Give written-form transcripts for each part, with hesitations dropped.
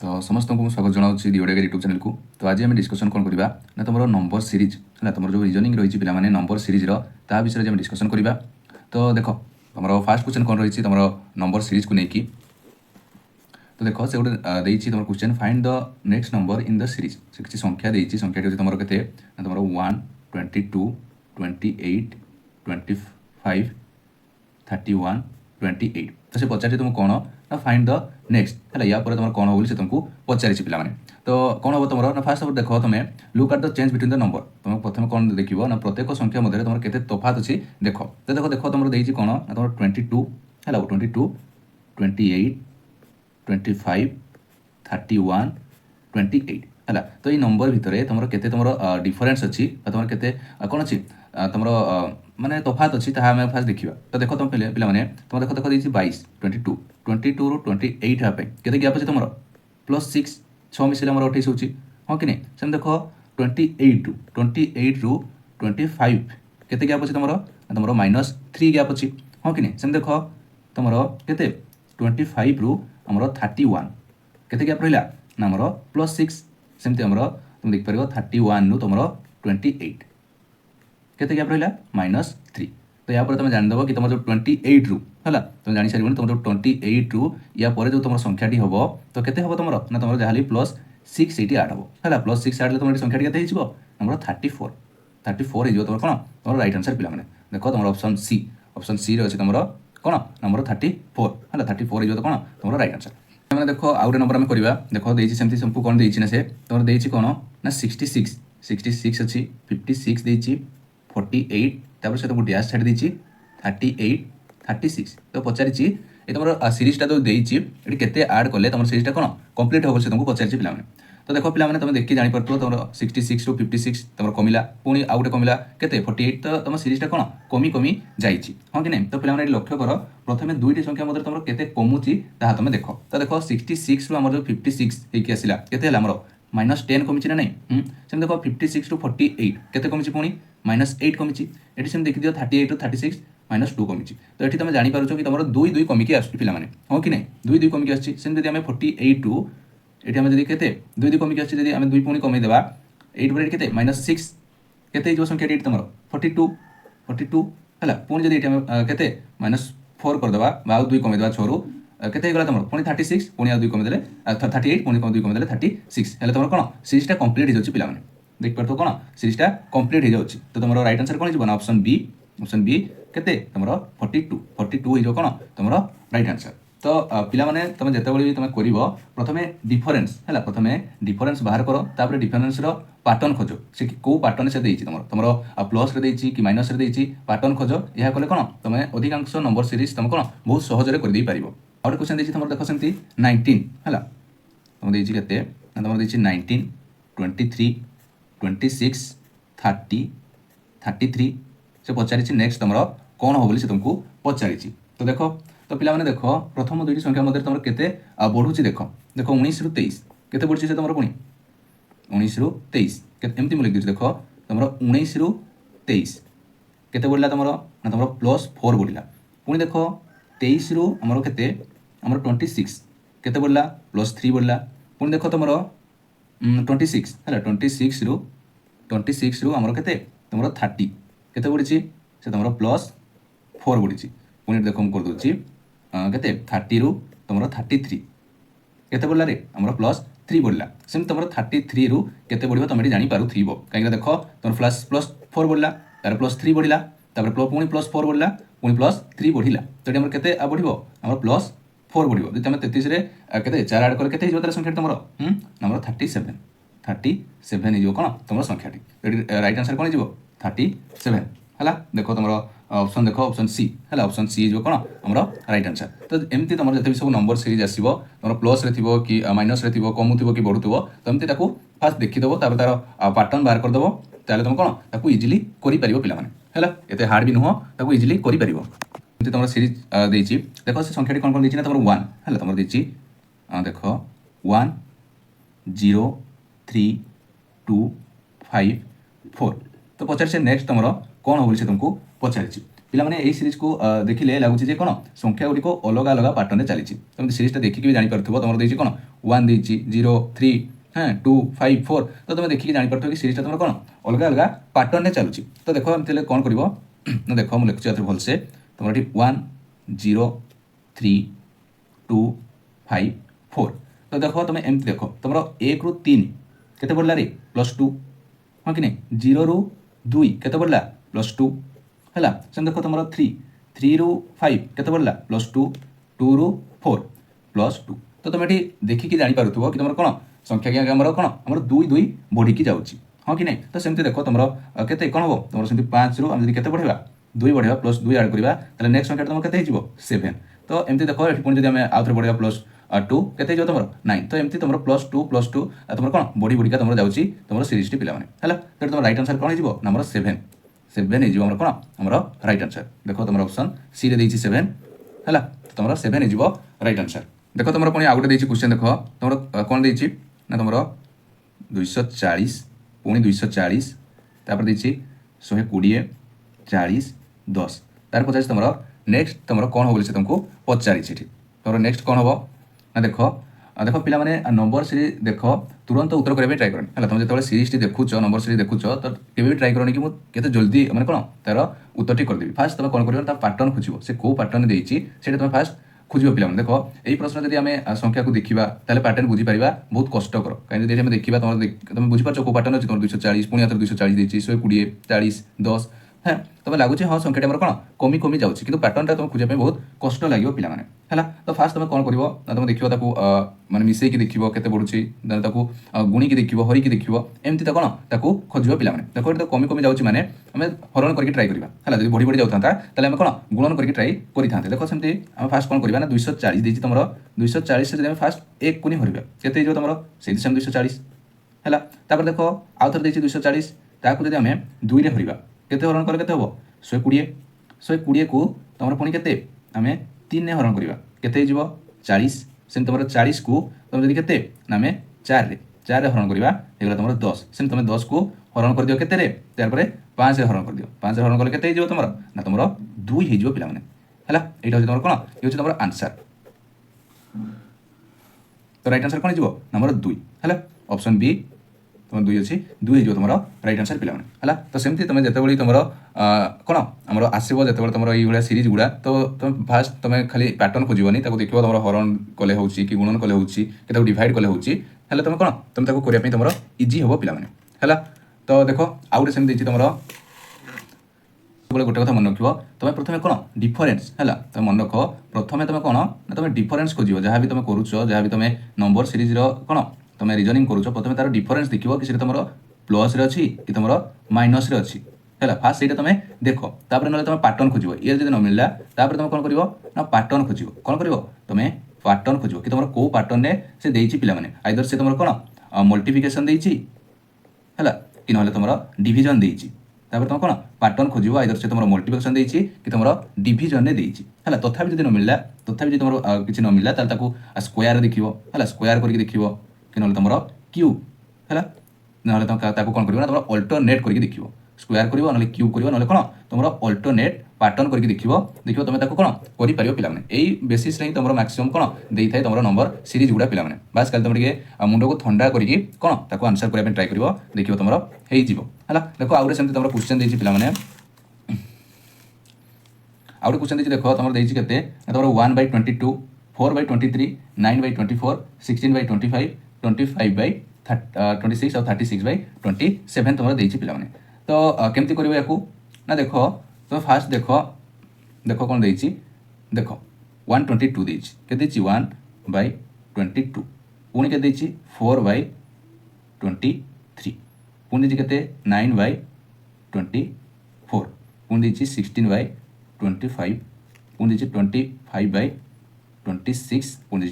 तो समस्त को स्वागत जनाऊँ दिओडेगर यूट्यूब चैनल को। तो आज आम डिस्कसन कौन करवा ना तुम नंबर सीरीज है तुम जो रिजनिंग रही है नंबर सीरीज ता विषय में डिस्कसन करवा। तो देख तुम फास्ट क्वेश्चन कौन रही तुम नंबर सीरीज को लेकिन तो देख से गोटे तुम question find the next number in the series से किसी संख्या देती संख्या तुम के तुम 1 22 28 25 31 28 तो से पचारे तुम कौन ना फाइंड द नेक्स्ट है या तुम कौन हो से तुमको पचारि पे तो कौन हम तुम ना फास्ट देख तुम look at the change between the number तुम प्रथम कौन देख ना प्रत्येक संख्या मध्य तुम केते तफात अच्छी देख तो देख देख तुम देती कौन ना तुम 22 है 22 28 25 31 28 है तो ये नंबर भितर तुम केते तुम डिफरेन्स अच्छी तुम केते कौन अच्छी तुम माने तफात अच्छी आम फास्ट देखा। तो देख तुम पे तुम देख देख देखिए 22 22 22 रु 28 हाँपे केते गैप अच्छे तुम +6 6 मिसले 28 होची हाँ कि नहीं से देख 28 रु 25 केते गैप अच्छे तुम -3 गैप अच्छी हाँ कि नहीं से देख तुम केते 25 रु आमर 31 केते गैप रहा ना आमर +6 सेमती आमर तुम देखिपार 31 रु तुम 28 केते गैप रहा -3 तो या तुम जानीदेव कि तुम जो 28 रु है तुम जानी सारे तुम जो 28 रु या जो तुम संख्याटी हम तो केते हम तुम ना तुम जहाँ +6 ये आड हम है +6 आड तुम संख्याटी के होमर 34 हो तुम कौन तुम रईट आंसर पे देख तुम ऑप्शन सी अच्छे तुम कौन नंबर 34 है 34 हो कौन तुम रईट आंसर मैंने देख आउ गए नंबर आम करवा देख देती सेमती सबको कौन देना से तुम देती कौन ना 66 अच्छी 56 देती 48 तापर से तुमको डैश छाड़ी देती 38 36 तो पचारि ये तुम सीरीजटा तो देती ये केते आड कले तुम सीरीजटा कौन कंप्लीट हो तुमको पचारि पे तो देख पे तुम देखिए जापर तुम 66 रु 56 तुम कमिला पुणी आउ गए कमिला केते 48 तो तुम सीरीजटा कौन कमी कमी जाइए हाँ कि नहीं। तो पे लक्ष्य कर प्रथम दुईटी संख्या मध्य तुम केते कमुची तुम देख तो देख 66 रु आम जो 56 होगी आसला केते -10 कमी ना नहीं से देख 56 रु 48 केते कमी पुणी -8 कमी ये सेम देखी दियो 38 रु 36 -2 कमी तो ये तुम जापर कि तुम 2 2 कमिकी आस पे हाँ कि नहीं 2 2 कमिकी आम 48 रु ये आम जब के 2 2 कमिकी आम 2 पुणी कमीदेवा 8 पर के -6 केते संख्या तुम 42 है पुणी जब के -4 करदे 2 कमीदेवा 6 रु केते गला तुम पुणी 36 पुणी आ 2 कमीदे 38 पुणी 2 कमीदे 36 है तुम कौन सीरीजटा कंप्लीट हो पे देख पार कौन सीरीजटा कंप्लीट हो तो तुम रईट आंसर कौन हो ऑप्शन बी केते तुम 42 हो कौन तुम रईट आंसर। तो पिला माने तुम जिते तुम कर प्रथम डिफरेन्स है प्रथम डिफरेन्स बाहर कर तापर डिफरेन्स पैटर्न खोज से कौ पैटर्न से देती तुम प्लस देती कि माइनस पैटर्न खोज यह कले कौन तुम अधिकांश नंबर सीरीज तुम कौन बहुत सहजरे कर पार। आउट क्वेश्चन देखिए तुम देख सेमती 19 है तुम देखिए केते तुम देखिए 19 23 26 30 33 से पचारि नेक्स्ट तुम कौन हो से तुमको पचारि। तो देख तो पे देख प्रथम दुईटी संख्या मध्य तुम केते बढ़ुची देख देख 19 रु 23 केते बढ़ी से तुम पुणी 19 रु 23 एमती मुझे लिख देख तुम 19 रु 23 केते बढ़ला तुम ना तुम +4 बढ़ला पुणी देख 23 रु आमर केते आमर 26 केते बढ़ला +3 बढ़ला पुणी देख तुम 26 है 26 रु आमर केते तुम 30 केते बढ़ी से तुम +4 बढ़ी पुणी देख कर दूसरी केते 30 रु तुम 33 केते बढ़ला रे आमर +3 बढ़ला सेम तुम 33 रु केते बढ़िबो तुम जानी पारु थीबो कहीं देख तुम +4 बढ़ला तार +3 बढ़ला तापर पुणी +4 बढ़ला पुणी +3 बढ़ला तो ये केते बढ़िबो आमर +4 बढ़िबो जदि तुम 33 रे केते 4 ऐड कर केते हिजो तार संख्या तुम आमर 37 हो कौन तुम संख्याटी राइट आंसर कौन हो 37 है देख तुम ऑप्शन देख ऑप्शन सी है ऑप्शन सी जो कौन आमर राइट आंसर। तो एमती तुम जिते भी सब नंबर सीरीज आसो तुम प्लस रे कि माइनस रे कमुव कि बढ़ुव तो एमती फास्ट देखीदेव तार पैटर्न बाहर करदेव ताले तुम कौन इजिली कर पे एते हार्ड भी नुह ताको इजिली कर तुम सीरीज देती देख से संख्याटी कौन कौन देती तुम 1 है तुम देती देख 1 0 3 2 5 4 तो पचार से नेक्स्ट तुम कौन हो से तुमको पचारि पे यही सीरीज को देखिले लगुच कौन संख्या गुड़िक अलग अलग पैटर्न चली तुम सीरीजटा देखिए भी जापर तुम देखिए कौन 1 ଦେଇଛି 0 3 हाँ 2 5 4 तो तुम देखिए जापर कि सीरीज तुम कौन अलग अलग पैटर्न चलुची तो देख एमती कौन कर ना देख मुझे लिखुची भलसे तुम ये 1 0 3 2 5 4 तो देख तुम एमती देख तुम 1 ରୁ 3 केते पड़ला रे +2 हाँ कि नहीं 0 ରୁ 2 केते पड़ला +2 है से देख तुम 3 ରୁ 5 केते पड़ला +2 2 ରୁ 4 +2 तो तुम ये देखिकी जापर कि तुम कौन संख्या क्या आमर कौन आम 2 2 बढ़ी जाऊँगी हाँ कि नहीं तो सेमती देख तुम के कौन हम तुम सेमती 5 ରୁ आम के बढ़ेगा 2 बढ़ेगा +2 ऐड करवा तो नेक्स्ट संख्या तुम के 7 तो एमती देख ये पुणी जब आम आउ थे बढ़ेगा +2 के तुम 9 तो एमती तुम +2 तुम कौन बढ़ी बढ़िका तुम जाऊँगी तुम सीरीज टी पाने तो तुम राइट आंसर कौन हो नंबर 7 हो कौन आम राइट आंसर देख तुम ऑप्शन सी रे 7 है तुम 7 हो राइट आंसर देख तुम पुणी आउ गए क्वेश्चन देख तुम कौन देती ना तुम 240 पुणी 240 तापर देती 120 40 10 तार पचार तुम नेक्स्ट तुम कौन हो तुमको पचारि तुम नेक्स्ट कौन हम ना देख देख पिला माने नंबर सीरीज देख तुरंत उत्तर करने ट्राए करनी है तुम जो सीरीज टी देखुच नंबर सीरीज देखुच तो केवे ट्राए करनी कि मुझे जल्दी मैंने कौन तार उत्तर टी करदेवी फास्ट तुम कौन कर पैटर्न खोज से कौ पैटर्न देती तुम फास्ट खोज पिला देख यही प्रश्न जब आम संख्या को देखा ताले पैटर्न बुझीपर बहुत कष्टर कहीं जब देखा तुम बुझीपार कौ पैटर्न अच्छी तुम 240 पुणी 240 देती 120 40 10 हाँ तुम लगुच हाँ संख्या कौन कमी कमी जाऊँगी कि पैटर्न तुम खोजा बहुत कष्ट लगे पाने है तो फास्ट तुम कौन कर तुम देखो माने मिसेक देख के बढ़ुची गुणिकी देख हरिकी देख एमती कौन ताको खोज पाने देख ये कमी कमी जाऊँगी मैंने आम हरण करके ट्राए करवा है जब बढ़ी बढ़ी जाता है कौन गुणन करके ट्राए करते देख सेमती आम फास्ट कौन करवा 240 देती तुम 240 से जब फास्ट 1 को नहीं हरवा के तुम से सेम 240 है देख आउ थे देखिए 240 ताकू जब आम 2 रे हरवा केते हरण कर केते हबो 120 को तुम पुणी केते आम 3 रे हरण करवा केते हो 40 से तुम 40 को तुम जब केते ना आम 4 रे हरण करवा एगला तुम 10 से तुम 10 को हरण कर दियो केते रे त्यार परे 5 रे हरण कर दियो 5 रे हरण कले केते हो तुम ना तुम 2 हो पिला माने हला एटा हो तुम कोन ये हो तुम आंसर तो राइट आंसर कौन हो नंबर 2 है ऑप्शन बी तुम 2 अच्छी 2 हो तुम राइट आंसर पिला है तो सेमती तुम जिते तुम कौन आम आसो जो तुम ये सीरीज गुड़ा तो तुम फास्ट तुम खाली पैटर्न खोजनी देखो तुम हरण कले हो कि गुणन कले हो डिवाइड कले हो तुम कौन तुम करने तुम इजी हम पाने तो देख आउ गोटे सेम तुम गोटे कथा मन रख तुम प्रथम कौन डिफरेन्स है तुम मन रख प्रथम तुम कौन ना तुम डिफरेन्स खोज जहाँ भी तुम करुच जहाँ भी तुम नंबर सीरीज कौन तुम रिजनिंग करुच प्रथम तार डिफरेन्स देख कि तुम प्लस अच्छी कि तुम माइनस अच्छी है फास्ट से तुम देख तापर ना तुम पैटर्न खोज ये जब न मिलला तापर तुम कौन कर ना पैटर्न खोज कौन कर तुम पैटर्न खोज कि तुम कौ पैटर्न से देती पिला आइदर से तुम कौन मल्टीप्लिकेशन देती है कि ना तुम डिविजन देती तापर तुम कौन पैटर्न खोज आइदर से तुम मल्टीप्लिकेशन देती कि तुम डिविजन देती है तथापि जब न मिलला तथापि तुम किसी न मिलला स्क्वायर देख है स्क्वायर करके देख कि ना तुम क्यूब है ना कौन कर तुम अल्टरनेट करके देख स्क्वायर कर ना क्यूब कर ना कौन तुम अल्टरनेट पैटर्न करके देख तुम कौन कर पाने यही बेसीस तुम मैक्सिमम कौन दे था तुम नंबर सीरीज गुड़ा पाने बास खाली तुम मुंड को ठंडा करके कौन ताको आंसर करने ट्राए कर देखिए तुम है देख आउे सेमती तुम क्वेश्चन देती पाने आउ गोटे क्वेश्चन देख तुम देते तुम 1/22 4/23 9/24 16/25 25/26 और 36/27 तुम देती पाने तो केमती कर ना देख तुम फास्ट देख देख कौन देती देख 122 देती 1/22 पुणी के 4/23 पुणी के 9/24 पुणी 16/25 पुणी 25/26 पुणी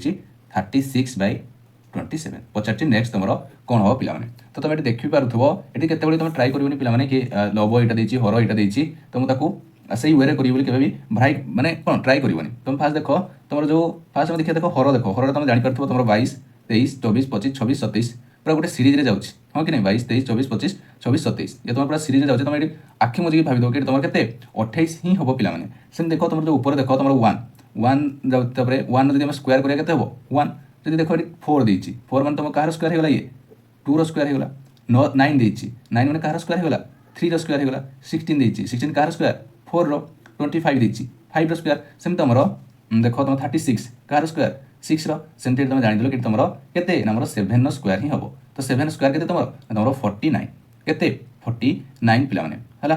36/27 पचार नेक्स्ट तुम कौन हम पाने तो तुम ये देखी पार्थो ये केत तुम ट्राए कर पाने कि लव यहाँ देती हर यहाँ देती तो मुझे से वे करी भी भ्राई माने कौन ट्राए करनी तुम फास्ट देख तुम जो फास्ट देखिए देख हर तुम जापर तुम 22 23 24 25 26 27 पूरा गोटे सीरीज रे जाऊँगी हाँ कि नहीं 22 23 24 25 26 27 ये तुम पूरा सीरीज जाऊँगी तुम ये आखि मुझे भाव कि तुम के 28 ही हम पाने देख तुम जो ऊपर देख तुम 1 1 जब 1 जब स्क्वायर करिया केते हबो 1 जदि देख ये 4 देती 4 मान तुम कह स्क्वायर होगा ये 2 रो स्क्वायर होगा 9 देती 9 मैंने कह स्क्वायर होगा 3 रो स्क्वायर होगा 16 देती 16 कह स्क्वायर 4 रो 25 देती 5 रो स्क्वायर सेम तुम देख तुम 36 कह स्क्वायर 6 रो सेमती तुम जान कि तुम केते नंबर 7 रो स्क्वायर ही हम तो 7 स्क्वायर केते तुम 49 केते 49 पिला माने हला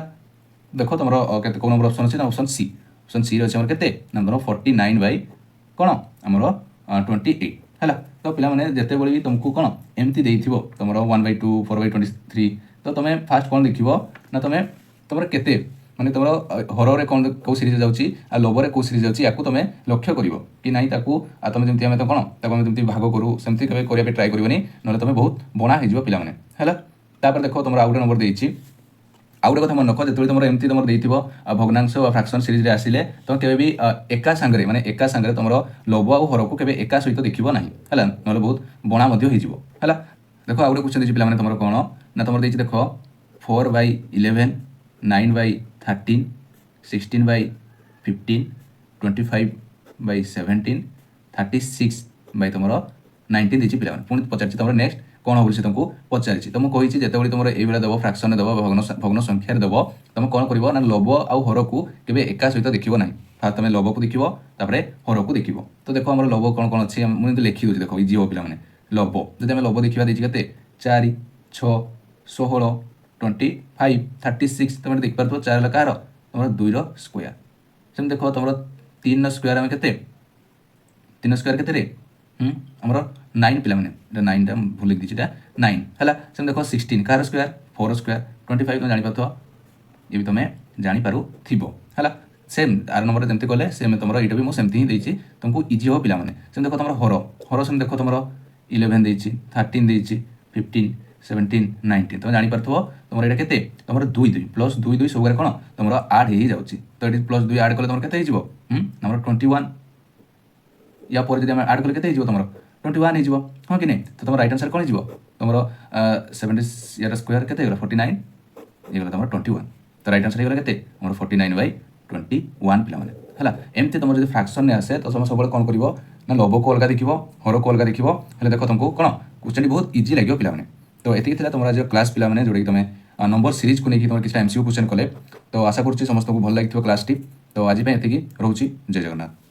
देखो तुम केते को नंबर ऑप्शन अछि ना ऑप्शन सी रो अछि केते नंबर 49 बाय कोन हमर 28 हला तो पिला माने जते बळी तुमको कोन एमती देइथिबो तुमरो 1/2 4/23 तो तुमे फास्ट कोन देखिबो ना तुमर केते माने तुमरो हॉरर रे कोन को सीरीज जाउची आ लोबर रे को सीरीज जाउची याकू तुमे लक्ष्य करिवो कि नाही ताकू आ तुमे जेमती हमें तो कोन ताकू हमें जेमती भाग करू सेमती कबे करिया पे ट्राई करिवनी नले तुमे बहुत बणा हे जिवो पिला माने हला तापर देखो तुमरो आउट नंबर देइची आउट कथा मन रख जो तुम एमती तुम देइथिबो भग्नांश और फ्रैक्शन सीरीज रे आसिले तुम केबे भी एका संगरे माने एका संगरे तुम लोभ और हर को केबे एका सहित देखिबो नाही हला नले बहुत बणा मध्ये हे जिवो हला देखो आउट क्वेश्चन देछि पिला माने तुम कोन ना तुम देछि देखो 4/11 9/13 16/15 25/17 36 तुम 19 देछि पिला माने पुणी पचारछि तुम नेक्स्ट कौन हो तुमको पचारि तुम कही जिते तुम ये देव फ्राक्शन देव भग्न संख्यार देव तुम कौन कर ना लोभ आउ हर को केवल एका सहित देखो ना फास्ट तुम लोभ को देख हर को देख तो देखो आम लोभ कौन कौन अच्छी मुझे लिखी दूसरी देखो इजी हो पे लोभ जब आम लोभ देखा देते 4 6 16 25 36 तुम देखिपार 4 कह तुम 2 स्क्वायर सेम देख तुम 3 स्क्वायर आम के 3 स्क्वायर के आमर 9 पिला माने 9 टा भूल लिख दीजिए 9 हला सेम देखो 16 कार स्क्वायर 4 स्क्वायर 25 तुम जानि पाथो ये भी तुम जानि पारु थिबो हला सेम आर नंबर जेमते कले सेम तुमरो एटा भी मो सेमती ही देछि तुमको इजी हो पिला माने सेम देखो तुमरो हर सेम देखो तुमरो 11 देछि 13 देछि 15 17 19 तुम जानि पारथो तुमरो एटा केते तुमरो 2 2 प्लस 2 2 सब कोन तुमरो ऐड हे जाउछि तो एटी प्लस 2 ऐड कले तुमरो केते हे जिवो नंबर 21 या पर जदि हम ऐड कले केते हे जिवो तुमरो 21 हो हाँ कि नहीं तो तुम राइट आंसर कौन हो तुम 70 यार स्क्वायर के 49 ये तुम 21 तो राइट आंसर होगा के 49/21 पिला है एमती तुम जो फ्रैक्शन आसे तो तुम सब कौन कर ना लोभ को अलग देखो हर को अलग देखो देखो तुमको कौन क्वेश्चन बहुत इजी लगे पे तो ये तुम आज क्लास पे जोड़ा कि तुम नंबर सीरीज को लेकिन तुम किसी MCQ क्वेश्चन कले तो आशा करुँच समस्त को भल लगी क्लास टी तो आज ये रोचे जय जगन्नाथ।